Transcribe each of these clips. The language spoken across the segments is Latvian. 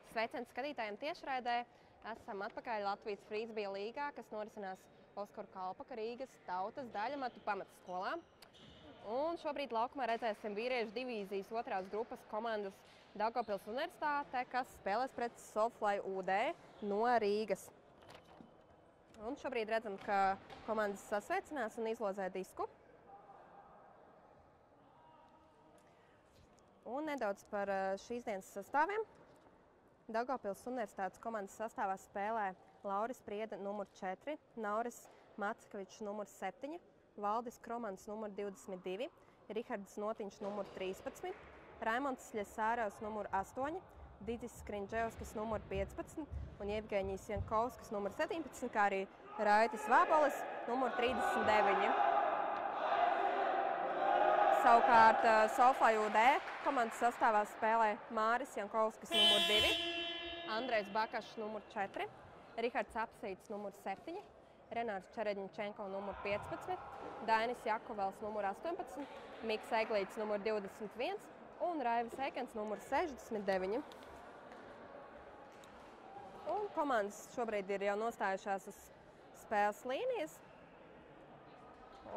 Sveiciens skatītājiem tiešraidē. Esam atpakaļ Latvijas frīzbija līgā, kas norisinās Oskaru Kalpaka Rīgas tautas daļamatu pamatskolā. Un šobrīd laukumā redzēsim vīriešu divīzijas otrās grupas komandas Daugavpils Universitāte, kas spēlēs pret Sofly UD no Rīgas. Un šobrīd redzam, ka komandas sasveicinās un izlozē disku. Un nedaudz par šīs dienas sastāviem. Daugavpils Universitātes komandas sastāvā spēlē Lauris Prieda numur 4, Nauris Mackevičs numur 7, Valdis Kromans numur 22, Rihards Notiņš numur 13, Raimonds Ļesāraus numur 8, Digis Skriņģevskis numur 15 un Jevgeņijs Jankovskis numur 17, kā arī Raitis Vābolis numur 39. Savukārt Sofly UD komandas sastāvā spēlē Māris Jankovskis numur 2, Andrejs Bakašs numur 4, Rihards Apsīts numur 7, Renārs Čeredņčenko numur 15, Dainis Jakovels numur 18, Miks Eglīts numur 21 un Raivis Ekens numur 69. Un komandas šobrīd ir jau nostājušās uz spēles līnijas.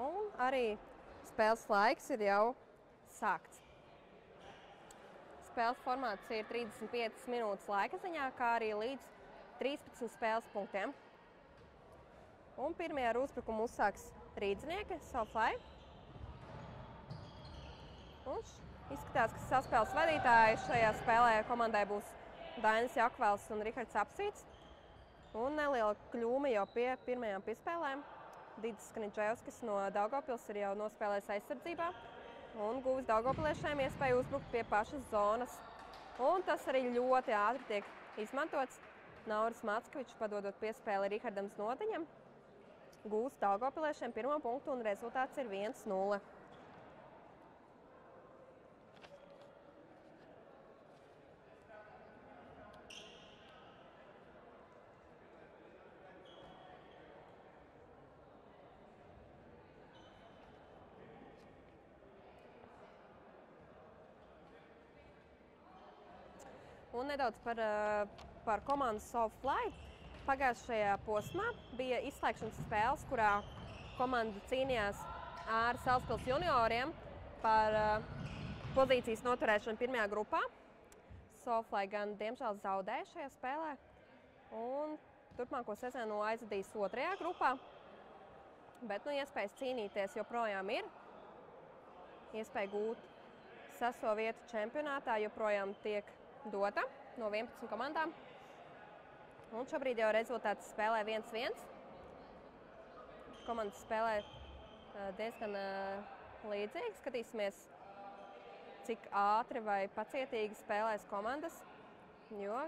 Un arī spēles laiks ir jau sākts. Spēles formāts ir 35 minūtes laika ziņā, kā arī līdz 13 spēles punktiem. Un pirmie ar uzbrukumu uzsāks rīdznieki, Sofly. Un izskatās, ka saspēles vadītāji šajā spēlē komandai būs Dainis Jakovels un Rihards Apsīts. Un neliela kļūme jau pie pirmajām piespēlēm. Digis Skriņģevskis no Daugavpils ir jau nospēlējis aizsardzībā un guvis daugavpiliešiem iespēju uzbrukt pie pašas zonas. Un tas arī ļoti ātri tiek izmantots. Nauris Mackevičs, padodot piespēli Rihardam Notiņam, gūs daugavpiliešiem pirmo punktu un rezultāts ir 1-0. Un nedaudz par komandu Sofly. Pagājušajā posmā bija izslēgšanas spēles, kurā komanda cīnījās ar Salaspils junioriem par pozīcijas noturēšanu pirmajā grupā. Sofly gan diemžēl zaudēja šajā spēlē un turpmāko sezonu aizvadīs otrajā grupā. Bet iespējas cīnīties joprojām ir. Iespēja gūt 6. vietu čempionātā joprojām tiek dota no 11 komandām. Un šobrīd jau rezultāts spēlē 1-1. Komandas spēlē diezgan līdzīgi. Skatīsimies, cik ātri vai pacietīgi spēlēs komandas, jo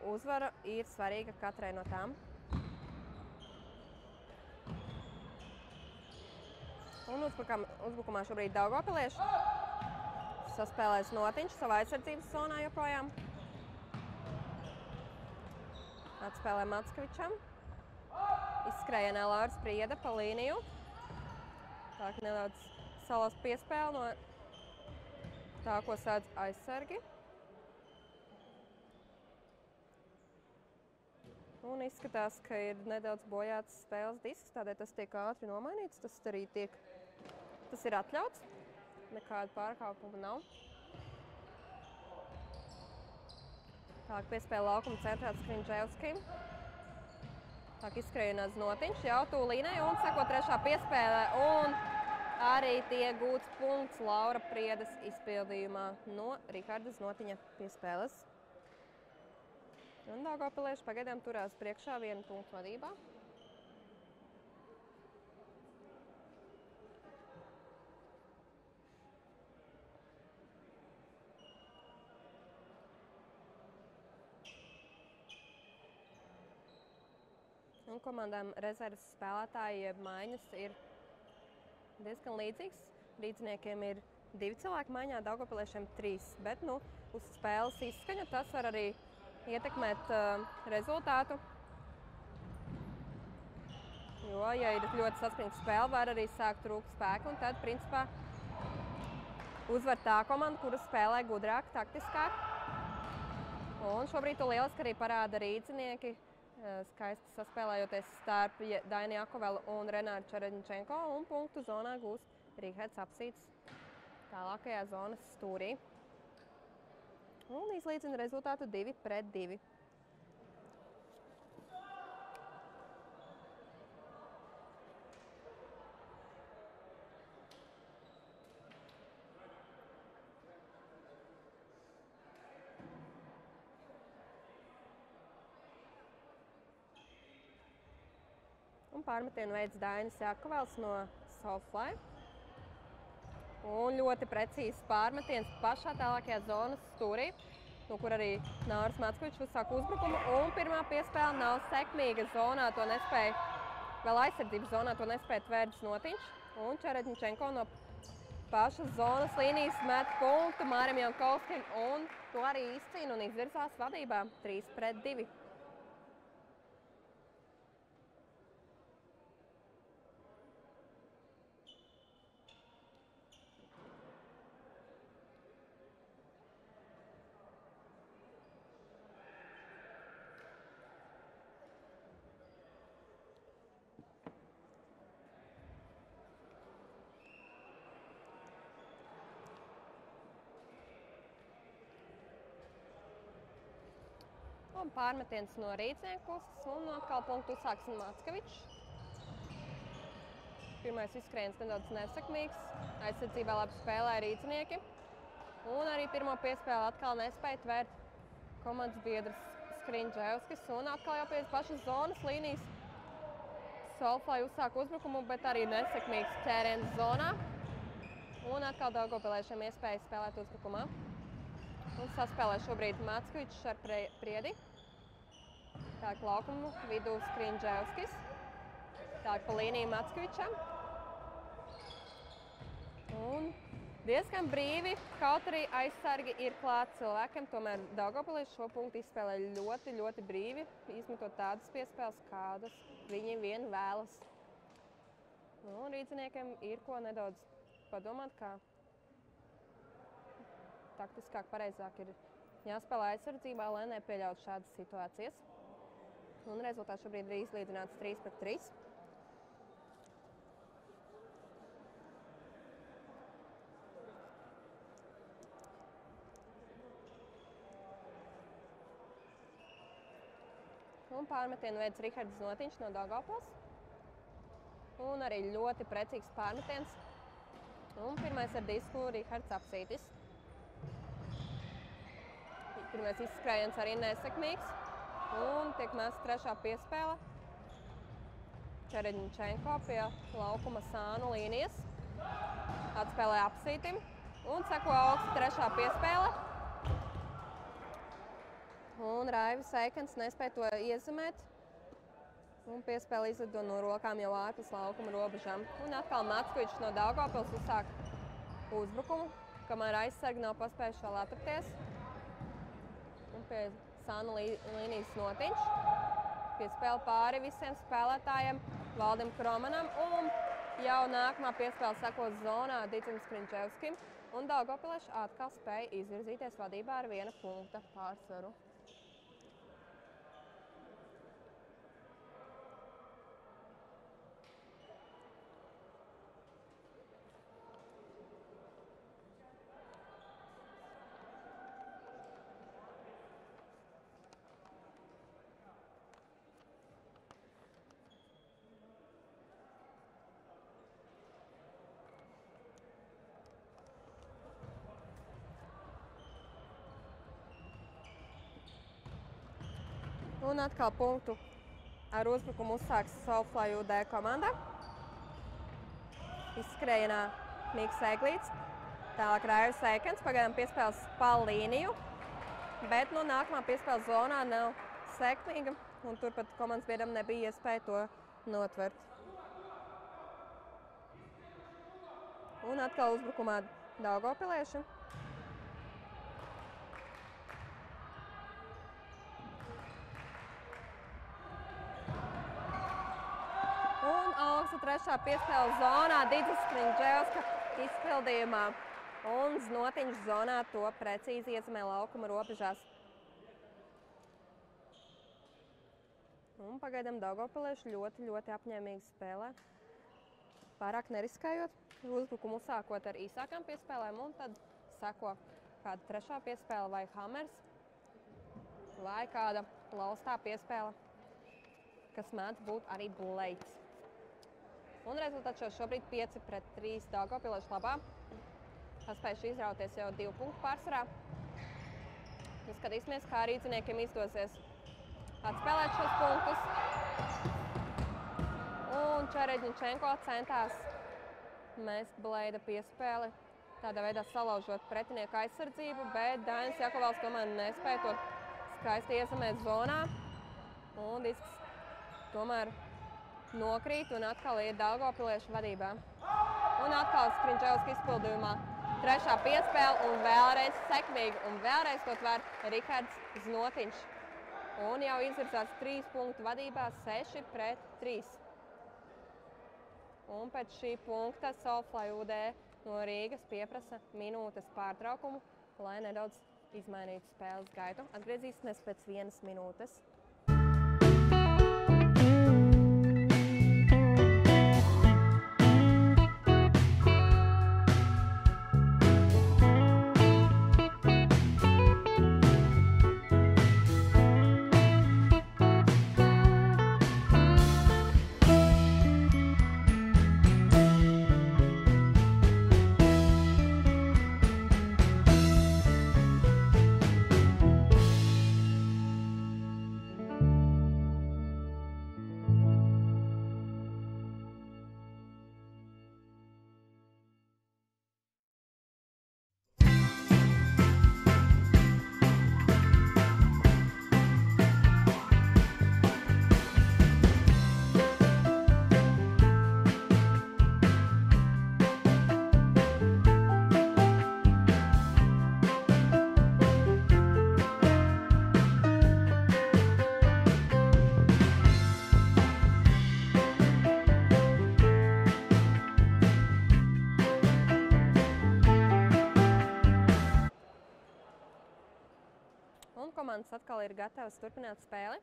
uzvara ir svarīga katrai no tām. Un uzbrukumā šobrīd daugavpilieši. Saspēlēs Notiņš savā aizsardzības zonā joprojām. Atspēlē Mackevičam. Izskrējienā Lauris Prieda pa līniju. Tā nedaudz salas piespēle no tā, ko sēdz aizsargi. Un izskatās, ka ir nedaudz bojāts spēles disks, tādēļ tas tiek ātri nomainīts. Tas ir atļauts. Nekāda pārkāpuma nav. Tālāk piespēle laukuma centrā Skriņģevskim. Tālāk izskrienās Notiņš jau tuvu līnijai un seko trešā piespēle. Un arī tiek gūts punkts Laura Priedas izpildījumā no Riharda Notiņa piespēles. Un daugavpilieši pagaidām turās priekšā 1 punktu vadībā. Un komandām rezerves spēlētāji jeb maiņas ir diezgan līdzīgs. Rīdzniekiem ir 2 cilvēki maiņā, daugavpiliešiem 3. Bet uz spēles izskaņu tas var arī ietekmēt rezultātu. Jo, ja ir ļoti saspringta spēle, var arī sākt trūkt spēku. Un tad, principā, uzvar tā komanda, kura spēlē gudrāk, taktiskāk. Un šobrīd to lieliski arī parāda rīcinieki, skaisti saspēlējoties starp Daini Jakovelu un Renāru Čeredņčenko, un punktu zonā gūst Rihards Apsītis tālākajā zonas stūrī. Un izlīdzina rezultātu 2-2. Un pārmetienu veids Dainis Jakovels no Soulfly. Un ļoti precīzs pārmetiens pašā tālākajā zonas stūrī, no kur arī Nauris Mackovičs uzsāk uzbrukumu. Un pirmā piespēle nav sekmīga zonā, to nespēja, vēl aizsardzības zonā to nespēja Tverģis Notiņš. Un Čeredņčenko no pašas zonas līnijas met punktu Mārim Jankovskim, un to arī izcīna un izvirzās vadībā 3-2. Un pārmetiens no rīcnieku puses, un atkal punktu uzsāks Mackovičs. Pirmais izskriens nedaudz nesekmīgs, aizsardzībā labi spēlēja rīcinieki. Un arī pirmo piespēli atkal nespēja tvērt komandas biedrs Skriņģevskis, un atkal jau pie pašas zonas līnijas Soulfly uzsāk uzbrukumu, bet arī nesekmīgs ķēriens zonā. Un atkal daugavpiliešiem iespēja spēlēt uzbrukumā. Un saspēlē šobrīd Mackovičs ar Priedi. Tālāk laukumu vidū Skriņģevskis. Tālāk pa līniju Mackovičam. Un diezgan brīvi, kaut arī aizsargi ir klāt cilvēkiem, tomēr daugavpilieši šo punktu izspēlē ļoti, ļoti brīvi, izmetot tādas piespēles, kādas viņi vien vēlas. Un rīdziniekiem ir ko nedaudz padomāt, kā taktiskāk pareizāk ir jāspēlē aizsardzībā, lai nepieļautu šādas situācijas. Un rezultāts šobrīd ir izlīdzināts 3-3. Un pārmetienu veids Rihards Notiņš no Daugavpils. Un arī ļoti precīgs pārmetiens. Un pirmais ar disku Rihards Apsītis. Pirmais izskrējiens arī nesekmīgs. Un tiek mesta trešā piespēle. Čeredņčenko pie laukuma sānu līnijas. Atspēlē Apsītim. Un seko augsta trešā piespēle. Un Raivis Eikens nespēja to iezemēt. Un piespēle izlido no rokām jau ārpus laukuma robežām. Un atkal Mackovičs no Daugavpils uzsāk uzbrukumu, kamēr aizsargi nav paspējuši vēl atrapties. Un pie sānu līnijas Notiņš. Piespēle pāri visiem spēlētājiem Valdim Kromanam. Un jau nākamā piespēle sekos zonā Dicim Skriņģevskim. Un daugavpilieši atkal spēja izvirzīties vadībā ar 1 punkta pārsvaru. Un atkal punktu ar uzbrukumu uzsāks Soulfly UD komanda. Izskrējienā Miks Eglīts, tālāk Raivis Eikens, pagaidām piespēles pa līniju, bet no nākamā piespēles zonā nav sekmīga, un turpat komandas biedram nebija iespēja to notvert. Un atkal uzbrukumā daugavpilieši. Trešā piespēle zonā Didzis Skriņģevska izpildījumā. Un Notiņš zonā to precīzi iezemē laukuma robežās. Un pagaidām daugavpilieši ļoti apņēmīgi spēlē. Pārāk neriskējot, uzbrukumu uzsākot ar īsākām piespēlēm, un tad seko kāda trešā piespēle vai hammers, vai kāda laustā piespēle, kas mēdz būt arī blades. Un rezultāts šobrīd 5-3 daugavpiliešu labā. Paspējuši izrauties jau 2 punktu pārsvarā. Skatīsimies, kā rīdziniekiem izdosies atspēlēt šos punktus. Un Čeredņičenko centās mest bleida piespēli, tādā veidā salaužot pretinieku aizsardzību, bet Dainis Jakovals tomēr nespēja to skaisti iesamēt zonā. Un disks tomēr nokrīt un atkal ir daugavpiliešu vadībā. Un atkal Skrinčevska izpildījumā trešā piespēle un vēlreiz sekmīgi, un vēlreiz to tver Rihards Znotiņš. Un jau izvirzās 3 punktu vadībā 6-3. Un pēc šī punkta Soulfly UD no Rīgas pieprasa minūtes pārtraukumu, lai nedaudz izmainītu spēles gaitu. Atgriezīsimies pēc 1 minūtes. Komandas atkal ir gatavas turpināt spēli.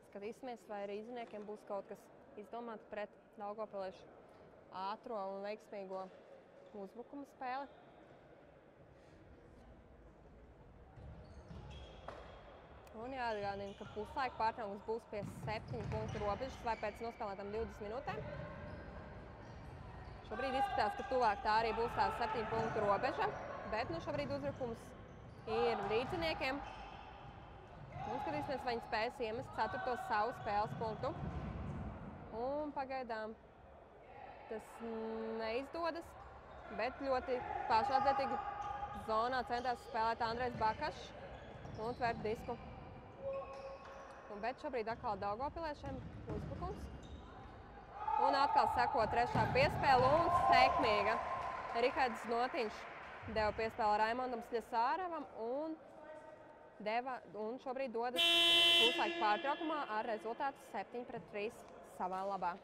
Skatīsimies, vai rīdziniekiem būs kaut kas izdomāts pret daugavpiliešu ātro un veiksmīgo uzbrukumu spēli. Un jāatgādina, ka puslaika pārtraukums būs pie 7 punktu robežas vai pēc nospēlētām 20 minūtēm. Šobrīd izskatās, ka tuvāk tā arī būs tā 7 punktu robeža, bet šobrīd uzbrukums ir rīdziniekiem. Un skatīsimies, vai viņi spēs iemest 4. savu spēles punktu. Un pagaidām tas neizdodas, bet ļoti pašatlietīgi zonā centās spēlēt Andrejs Bakašs un tvērt disku. Bet šobrīd atkal daugavpiliešiem uzbrukums. Un atkal seko trešā piespēle un sekmīga. Rihards Znotiņš deva piespēli Raimondam Sļasāravam un šobrīd dodas puslaika pārtraukumā ar rezultātu 7-3 savā labā.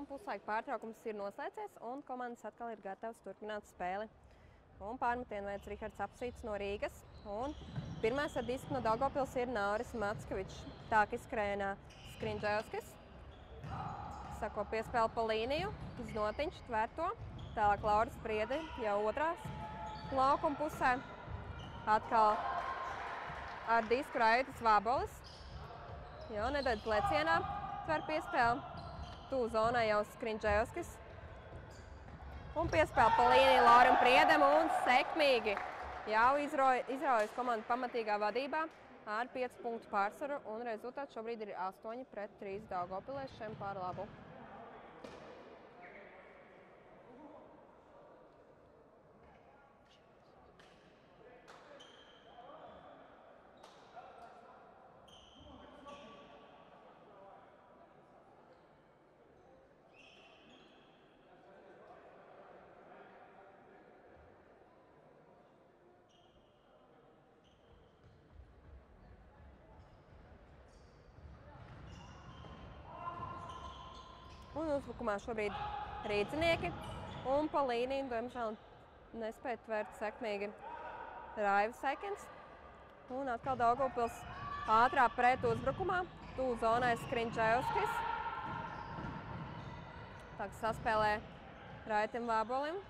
puslaika pārtraukums ir noslēdzies, un komandas atkal ir gatavs turpināt spēli. Un pārmetienu veids Rihards Apsīts no Rīgas. Un pirmais ar disku no Daugavpils ir Nauris Mackevičs. Tālāk izskrējienā Skriņģevskis. Sako piespēle pa līniju, Znotiņš tver to. Tālāk Lauris Priede jau otrās laukuma pusē. Atkal ar disku Raitis Vābolis. Jau nedod lecienā, tver piespēle. Tū zonā jau Skriņģevskis. Un piespēle pa līniju Laurim Priedem un sekmīgi jau izraujas komandu pamatīgā vadībā ar 5 punktu pārsvaru. Un rezultāts šobrīd ir 8-3 daugavpiliešiem par labu. Un uzbrukumā šobrīd rīdzinieki. Un pa līniju, diemžēl, nespēja tvert sekmīgi Raivs Ekins. Un atkal Daugavpils ātrā pret uzbrukumā. Tū zonai Skriņģevskis. Tā saspēlē Raitim Vābolim.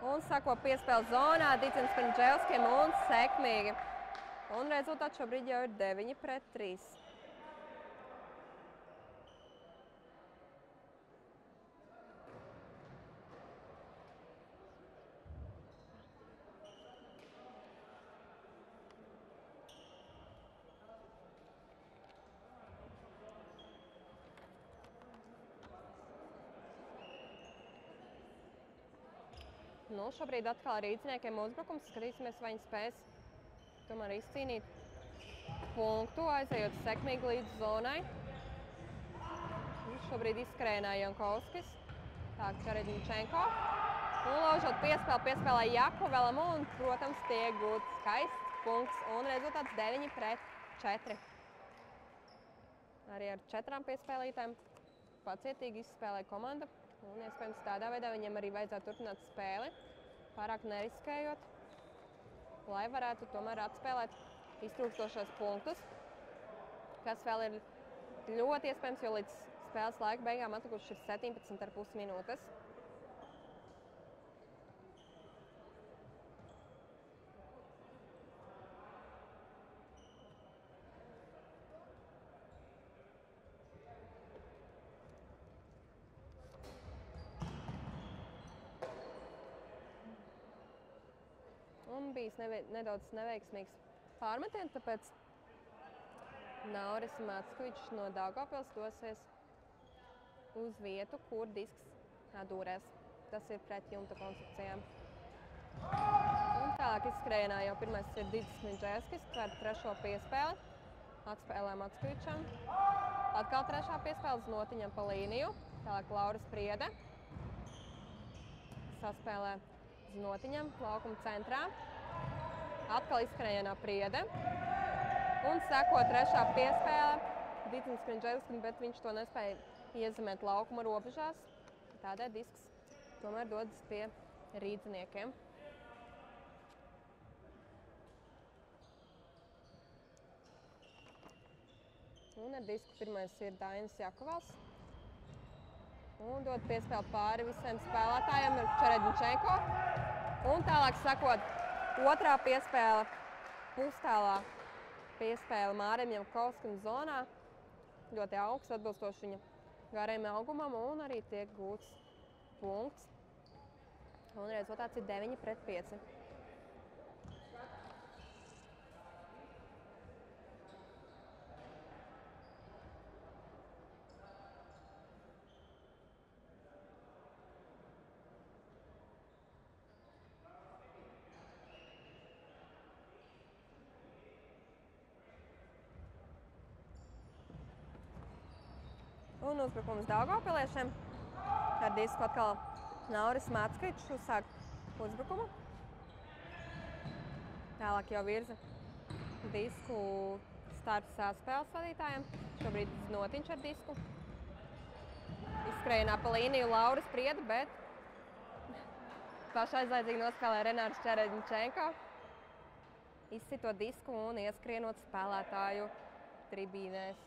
Un sako piespēle zonā Dicim Skriņģevskim un sekmīgi. Un rezultāts šobrīd jau ir 9-3. Nu, šobrīd atkal rīdziniekiem uzbrukums. Skatīsimies, vai viņi spēs tomēr izcīnīt punktu, aizejot sekmīgi līdz zonai. Šobrīd izskrējienā Jankovskis, tālāk Čeredņčenko. Un laužot piespēlē Jakovelam un, protams, tiek gūts skaists punkts un rezultāts 9-4. Arī ar 4 piespēlītēm pacietīgi izspēlē komanda. Un, iespējams, tādā veidā viņiem arī vajadzētu turpināt spēli, pārāk neriskējot, lai varētu tomēr atspēlēt iztrūkstošos punktus, kas vēl ir ļoti iespējams, jo līdz spēles laika beigām atlikušas ir 17,5 minūtes. Un bijis nedaudz neveiksmīgs pārmetiens, tāpēc Nauris Mackevičs no Daugavpils dosies uz vietu, kur disks dūrēs. Tas ir pret jumta konstrukcijām. Un tālāk izskrējienā jau pirmais ir Dicis Skriņģevskis, tver 3. piespēli. Atspēlē Mackevičam. Atkal 3. piespēle Znotiņam pa līniju. Tālāk Lauris Priede. Saspēlē Znotiņam laukuma centrā. Atkal izskrējienā Priede. Un seko 3. piespēle Dicis Skriņģevskim, bet viņš to nespēja iezemēt laukuma robežās. Tādēļ disks tomēr dodas pie rīdziniekiem. Un ar disku pirmais ir Dainis Jakovals. Un dod piespēli pāri visiem spēlētājiem ir Čeredņčenko. Un tālāk sakot, 2. piespēle pustālā piespēle Mārim Jankovskim zonā. Ļoti augsts, atbilstoši viņa garajam augumam, un arī tiek gūts punkts. Un rezultāts ir 9-5. Un uzbrukums Daugavpiliešiem. Ar disku atkal Nauris Mackevičs uzsāk uzbrukumu. Tālāk jau virza disku starts spēles vadītājiem. Šobrīd Notiņš ar disku. Izskrējienā pa līniju Laura Sprieda, bet pašaizlaidzīgi nospēlē Renārs Čeredņčenko. Izsito disku un ieskrienot spēlētāju tribīnēs.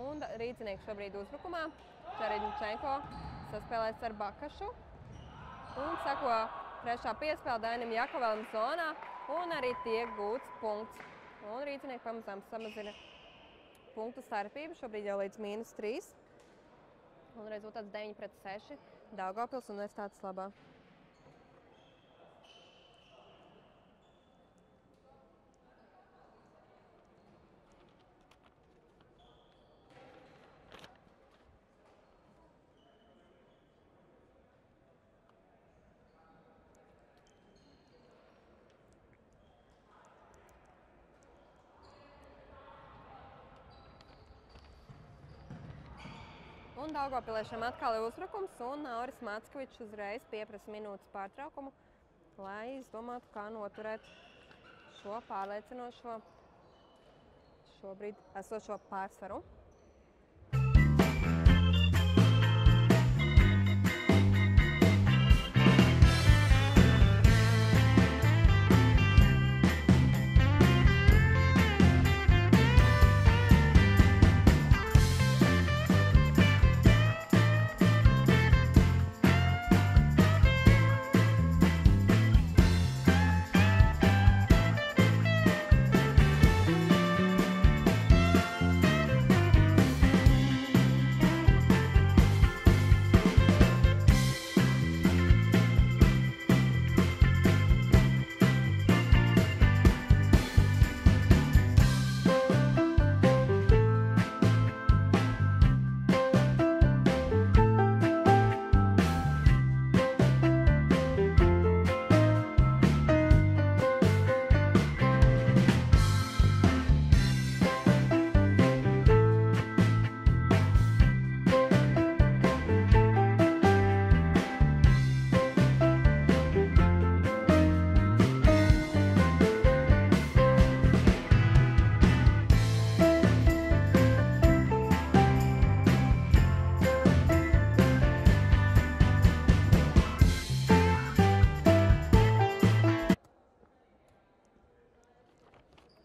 Un Rīdzinieks šobrīd uzbrukumā. Čeredņčenko saspēlēs ar Bakašu. Un sako trešā piespēle Dainim Jakovelim zonā. Un arī tiek gūts punkts. Un Rīdzinieki pamazām samazina punktu starpību. Šobrīd jau līdz -3. Un rezultāts 9-6 Daugavpils Universitātes labā. Un Daugavpiliešiem atkal ir uzbrukums, un Nauris Mackevičs uzreiz pieprasa minūtes pārtraukumu, lai izdomātu, kā noturēt šo pārliecinošo šobrīd esošo pārsvaru.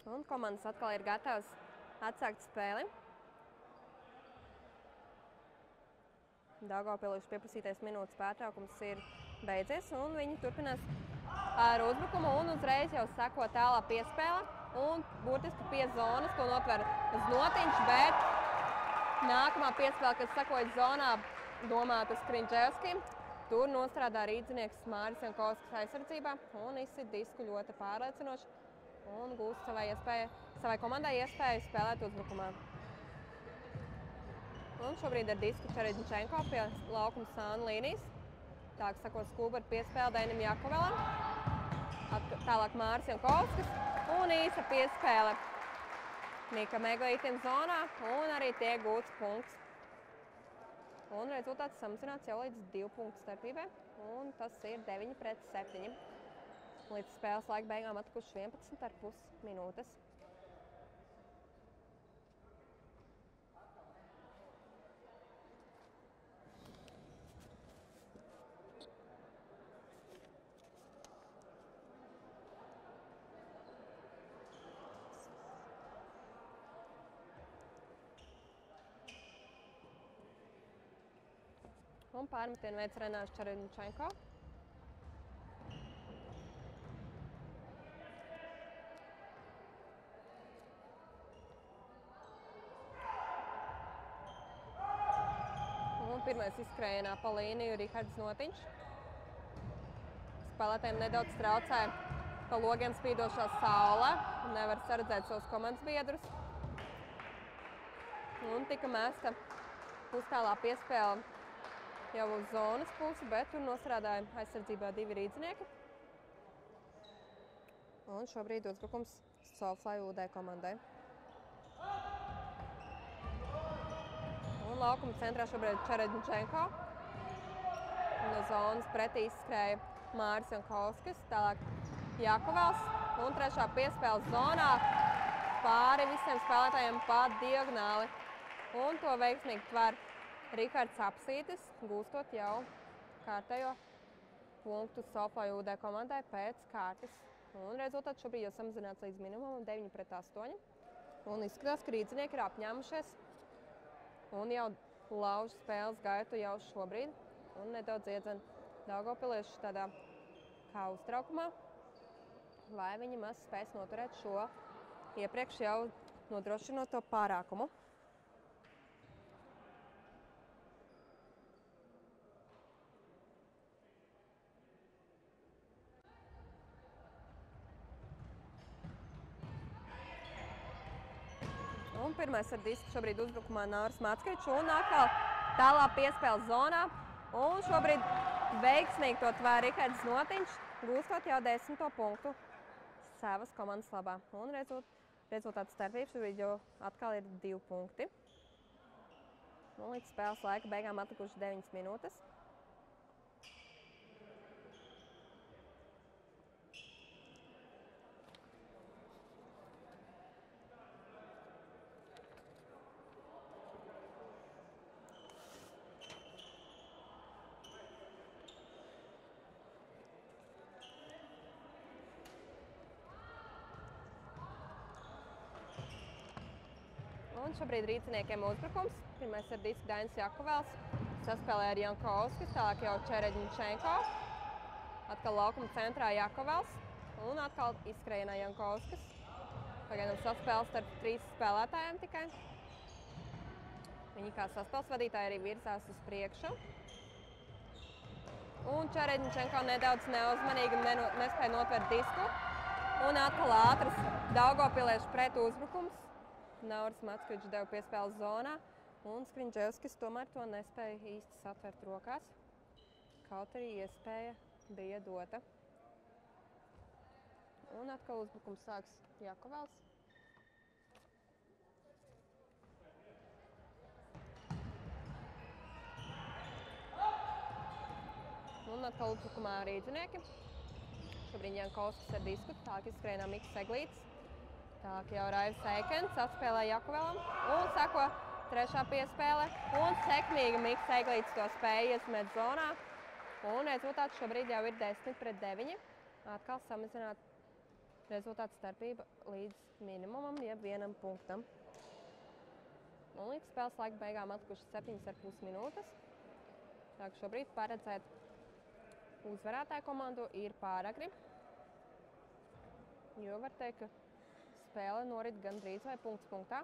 Un komandas atkal ir gatavas atsākt spēli. Daugavpiliešu pieprasītais minūtes pārtraukums ir beidzies, un viņi turpinās ar uzbrukumu, un uzreiz jau sako tālā piespēle. Un burtiski pie zonas, ko notver uz Notiņš, bet nākamā piespēle, kas sakoja zonā, domāta Skriņģevskim. Tur nostrādā Rīdzinieks Māris Jankovskis aizsardzībā, un izsit disku ļoti pārliecinoši. Un gūst savai komandai iespēju spēlēt uzbrukumā. Un šobrīd ar disku Čeredņčenko pie laukuma sānu līnijas. Tālāk sakos Kūba ar piespēli Dainim Jakovelam. Tālāk Māris Jankovskis un īsa piespēle Nika Meglītim zonā un arī tiek gūts punkts. Un rezultāts samazināts jau līdz 2 punktu starpībai, un tas ir 9-7. Līdz spēles laika beigām atlikušas 11,5 minūtes. Un pārmetienu veids Renārs Čeredņčenko. Pirmais izskrējienā pa līniju Rihards Notiņš. Spēlētājiem nedaudz traucē pa logiem spīdošā saule. Nevar saredzēt savus komandas biedrus. Un tika mesta pustālā piespēle jau uz zonas pusi, bet tur nostrādāja aizsardzībā 2 rīdzinieki. Un šobrīd uzbrukums Soulfly UD komandai. Un laukuma centrā šobrīd Čeredņčenko. no zonas pretī izskrēja Māris Jankovskis, tālāk Jakovals un trešā piespēles zonā pāri visiem spēlētājiem pa diagonāli. Un to veiksmīgi tver Rihards Apsītis, gūstot jau kārtējo punktu Soflai UD komandai pēc kārtas. Un rezultāts šobrīd jau samazināts līdz minimumam 9-8. Un izskatās, ka rīdzinieki ir apņēmušies un jau lauž spēles gaitu jau šobrīd. Un nedaudz iedzen daugavpilieši tādā kā uztraukumā, vai viņi maz spēs noturēt šo iepriekš jau nodrošinot to pārākumu. Un pirmais ar disku šobrīd uzbrukumā Nauris Mackevičs un atkal tālā piespēles zonā. Un šobrīd veiksmīgi to tvēr Rihards Notiņš, gūstot jau 10. punktu savas komandas labā. Un rezultāts starpības šobrīd jau atkal ir 2 punkti. Un līdz spēles laika beigām atlikuši 9 minūtes. Un šobrīd rīciniekiem uzbrukums. Pirmais ar disku Dainis Jakovels. Saspēlē ar Jankovskis, tālāk jau Čeredņčenko. Atkal laukuma centrā Jakovels. Un atkal izskrienā Jankovskis. Pagaidām saspēles starp 3 spēlētājiem tikai. Viņi kā saspēles vadītāji arī virzās uz priekšu. Un Čeredņčenko nedaudz neuzmanīgi nespēja notvert disku. Un atkal ātrs daugavpiliešu pret uzbrukums. Nauris Mackevičs deva piespēles zonā, un Skriņģevskis tomēr to nespēja īsti satvert rokās. Kaut arī iespēja bija dota. Un atkal uzbrukums sāks Jakovels. Un atkal uzbrukumā rīdzinieki. Šobrīd Jankovskis ar disku, tālāk izskrienā Miks Eglītis. Tālāk jau Raivis Eikens atspēlē Jakovelam un sako trešā piespēle. Un sekmīgi Miks Eglītis to spēja iesmēt zonā. Un rezultāts šobrīd jau ir 10-9. Atkal samazināt rezultātu starpība līdz minimumam, jeb 1 punktam. Un līdz spēles laika beigām atlikušas 7,5 minūtes. Tā kā šobrīd paredzēt uzvarētāju komandu ir pāragri. Jo var teikt, ka spēle norit gandrīz vai punkts punktā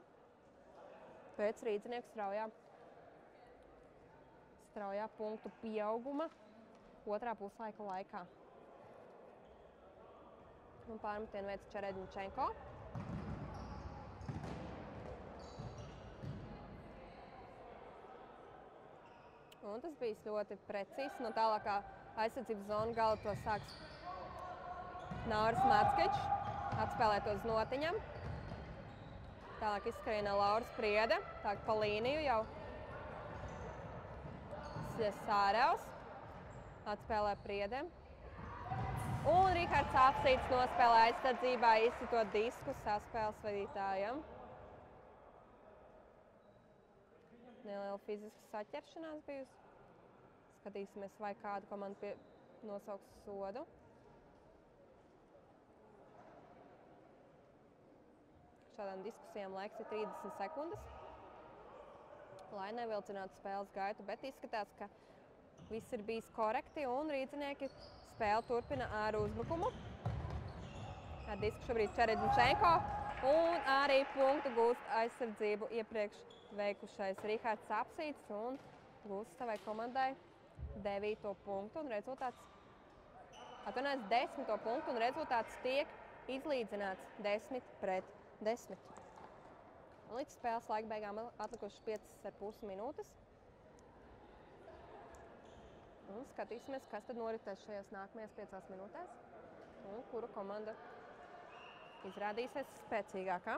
pēc rīdzinieku straujā punktu pieauguma otrā puslaika laikā. Un pārmetienu veids Čeredņčenko. Un tas bijis ļoti precīzs. No tālākā aizsardzības zonu gala to sāks Nauris Mackevičs. Atspēlēt uz Notiņam. Tālāk izskrienā Lauris Priede. Tālāk pa līniju jau Sārevs. Atspēlē Priedem. Un Rihards Apsītis nospēlē aizsardzībā izsitot disku saspēles vadītājam. Neliela fiziska saķeršanās bijusi. Skatīsimies, vai kāda komanda nosauks sodu. Šādām diskusijām laiks ir 30 sekundes, lai nevilcinātu spēles gaitu, bet izskatās, ka viss ir bijis korekti un rīdzinieki spēli turpina ar uzbrukumu. Ar disku šobrīd Čeredņčenko un arī punktu gūst aizsardzību iepriekš veikušais Rihards Apsītis un gūst savai komandai 9. punktu un rezultāts, atvainojos 10. punktu un rezultāts tiek izlīdzināts 10-10. Līdz spēles laika beigām atlikušas 5,5 minūtes. Un skatīsimies, kas tad noritēs šajās nākamajās 5 minūtēs un kuru komanda izrādīsies spēcīgākā.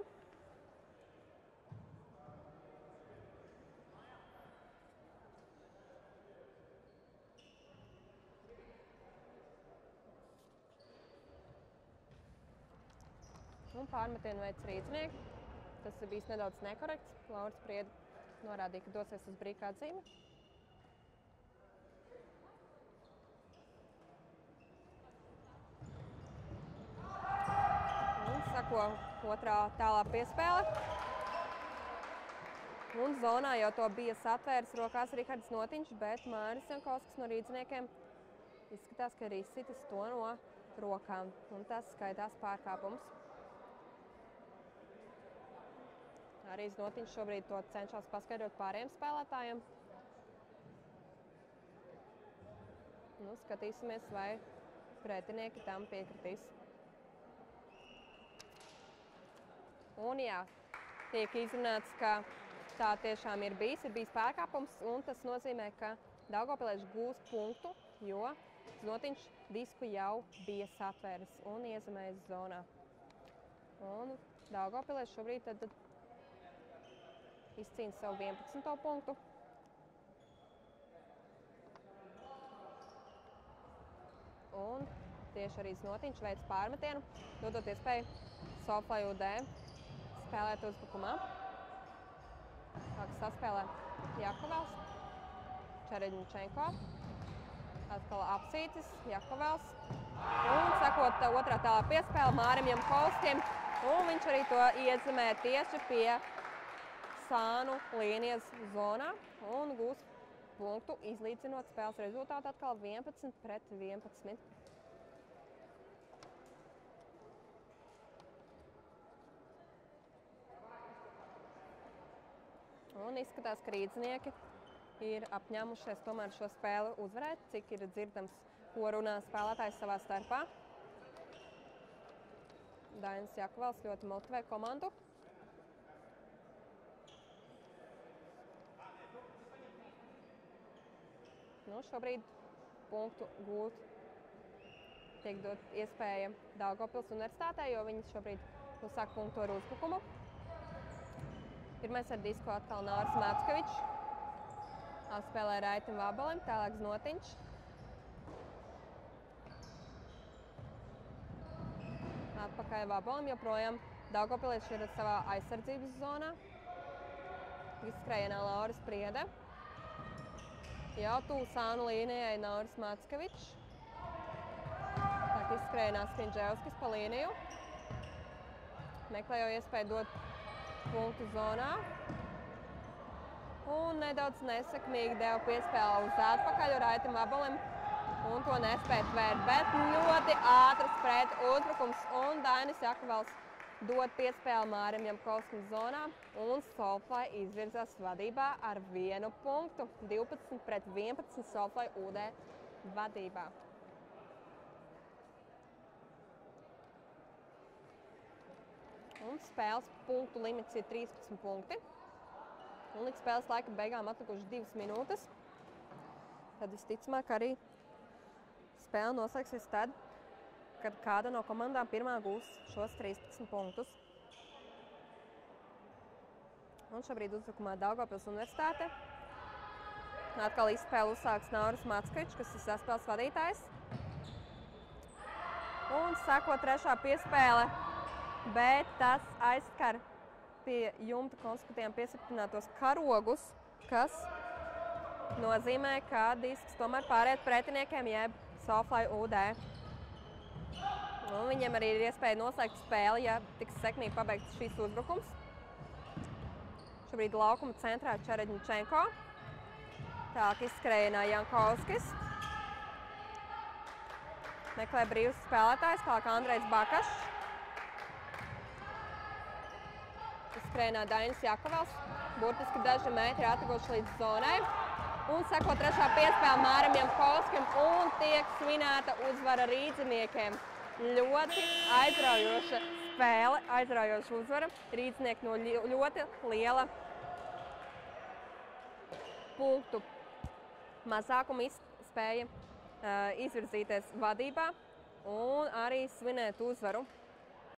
Un pārmetienu veids rīdznieki. Tas ir bijis nedaudz nekorekts. Lauris Prieda norādīja, ka dosies uz brīvā atzīmi. Un sako otrā tālā piespēle. Un zonā jau to bija satvēris rokās Rihards Notiņš, bet Māris Jankovskis no rīdzniekiem izskatās, ka ir izsitis to no rokām. Un tas skaitās pārkāpums. Arī Notiņš šobrīd to cenšas paskaidrot pārējiem spēlētājiem. Nu, skatīsimies, vai pretinieki tam piekritīs. Un jā, tiek izrunāts, ka tā tiešām ir bijis pārkāpums, un tas nozīmē, ka daugavpilieši gūs punktu, jo Notiņš disku jau bija satvēris un iezemējis zonā. Un daugavpilieši šobrīd tad izcīna savu 11. punktu. Un tieši arī Notiņš veic pārmetienu, dodot iespēju Soflai UD spēlēt uzbrukumā. Sāk saspēlē Jakovels, Čeredņčenko, atkal apsītis, Jakovels. Un sakot otrā tālā piespēle Mārim Jankovskim, un viņš arī to iedzemē tieši pie sānu līnijas zonā un gūs punktu, izlīdzinot spēles rezultātu atkal 11-11. Un izskatās, ka rīdznieki ir apņēmušies tomēr šo spēli uzvarēt, cik ir dzirdams, ko runā spēlētājs savā starpā. Dainis Jakovels ļoti motivē komandu. Nu, šobrīd punktu gūt tiek dot iespēja Daugavpils universitātei, jo viņi šobrīd uzsāk punktu ar uzbrukumu. Pirmais ar disku atkal Nauris Mackevičs. Atspēlē Raitim Vabalim, tālāk Notiņš. Atpakaļ Vabalim, joprojām Daugavpilieši ir savā aizsardzības zonā. Izskrējienā Lauris Priede. Jau tuvu sānu līnijai Nauris Mackevičs. Tā izskrējienā Skriņģevskis pa līniju. Meklējo iespēju dot punktu zonā. Un nedaudz nesekmīgi deva piespēli uz atpakaļ Raitim Vabalim un to nespēja tvērt, bet ļoti ātrs pret uzbrukums un Dainis Jakovels dod piespēli Mārim Jankovskim zonā un Soflai izvirzās vadībā ar 1 punktu. 12-11 Soflai UD vadībā. Un spēles punktu limits ir 13 punkti. Un līdz spēles laika beigām atlikuši 2 minūtes. Tad visticamāk arī spēle noslēgsies tad, kad kāda no komandām pirmā gūs šos 13 punktus. Un šobrīd uzbrukumā Daugavpils universitāte. Atkal izspēle uzsāks Nauris Mackevičs, kas ir saspēles vadītājs. Un sako trešā piespēle, bet tas aizskar pie jumta konstatējām piesaptinātos karogus, kas nozīmē, ka disks tomēr pāriet pretiniekiem jeb Soflai UD. Un viņiem arī ir iespēja noslēgt spēli, ja tiks sekmīgi pabeigts šīs uzbrukums. Šobrīd laukuma centrā Čeredņčenko. Tālāk izskrējienā Jankovskis. Meklē brīvs spēlētājs, tālāk Andrejs Bakašs. Izskrējienā Dainis Jakovels. Burtiski daži metri atlikuši līdz zonai. Un sako trešā piespēle Mārim Jankovskim un tiek svinēta uzvara rīdziniekiem. Ļoti aizraujoša spēle, aizraujoša uzvara. Rīdzinieki no ļoti liela punktu mazākuma spēja izvirzīties vadībā un arī svinēt uzvaru.